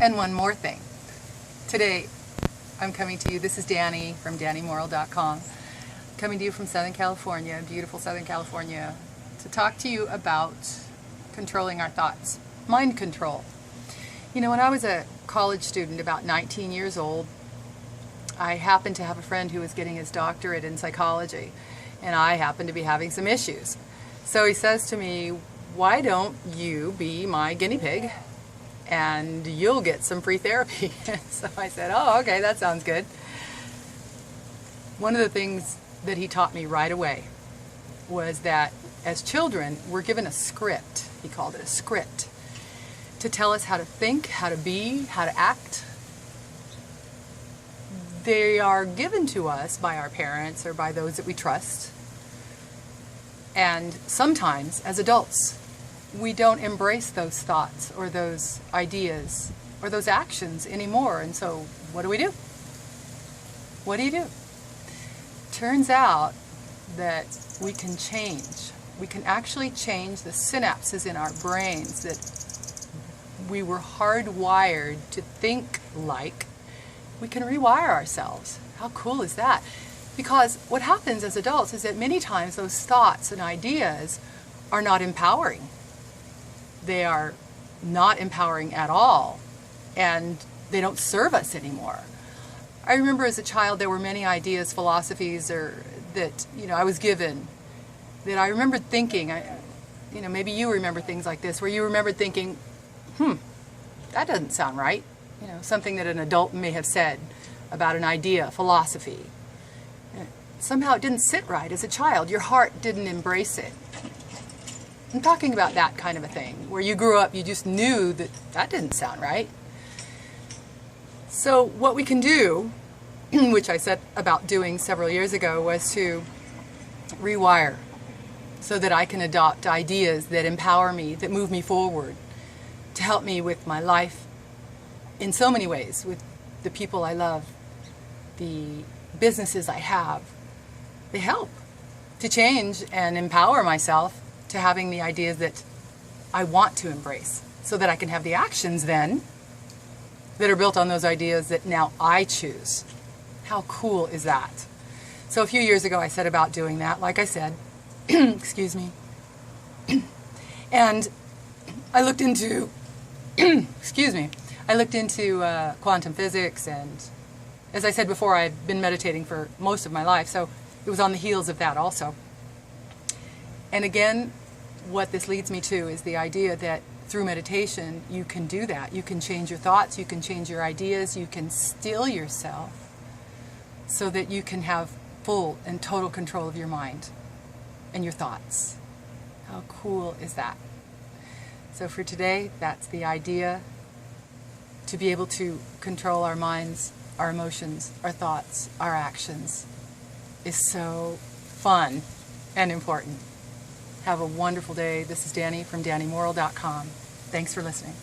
And one more thing. Today, I'm coming to you, this is Dani from DaniMorrill.com, coming to you from Southern California, beautiful Southern California, to talk to you about controlling our thoughts, mind control. You know, when I was a college student, about 19 years old, I happened to have a friend who was getting his doctorate in psychology, and I happened to be having some issues. So he says to me, why don't you be my guinea pig and you'll get some free therapy? So I said, oh, okay, that sounds good. One of the things that he taught me right away was that as children, we're given a script, he called it a script, to tell us how to think, how to be, how to act. They are given to us by our parents or by those that we trust. And sometimes, as adults, we don't embrace those thoughts or those ideas or those actions anymore. And so what do we do? What do you do? Turns out that we can change. We can actually change the synapses in our brains that we were hardwired to think like. We can rewire ourselves. How cool is that? Because what happens as adults is that many times those thoughts and ideas are not empowering. They are not empowering at all, and they don't serve us anymore. I remember as a child there were many ideas, philosophies, that I was given, that I remembered thinking. Maybe you remember things like this, where you remembered thinking, that doesn't sound right. Something that an adult may have said about an idea, philosophy. Somehow it didn't sit right as a child. Your heart didn't embrace it. I'm talking about that kind of a thing, where you grew up, you just knew that that didn't sound right. So what we can do, which I set about doing several years ago, was to rewire so that I can adopt ideas that empower me, that move me forward, to help me with my life in so many ways, with the people I love, the businesses I have. They help to change and empower myself to having the ideas that I want to embrace, so that I can have the actions then that are built on those ideas that now I choose. How cool is that? So a few years ago I set about doing that, like I said, excuse me, and I looked into, excuse me, I looked into quantum physics, and as I said before, I've been meditating for most of my life, so it was on the heels of that also. And again, what this leads me to is the idea that through meditation you can do that. You can change your thoughts, you can change your ideas, you can still yourself so that you can have full and total control of your mind and your thoughts. How cool is that? So for today, that's the idea, to be able to control our minds, our emotions, our thoughts, our actions is so fun and important. Have a wonderful day. This is Dani from DaniMorrill.com. Thanks for listening.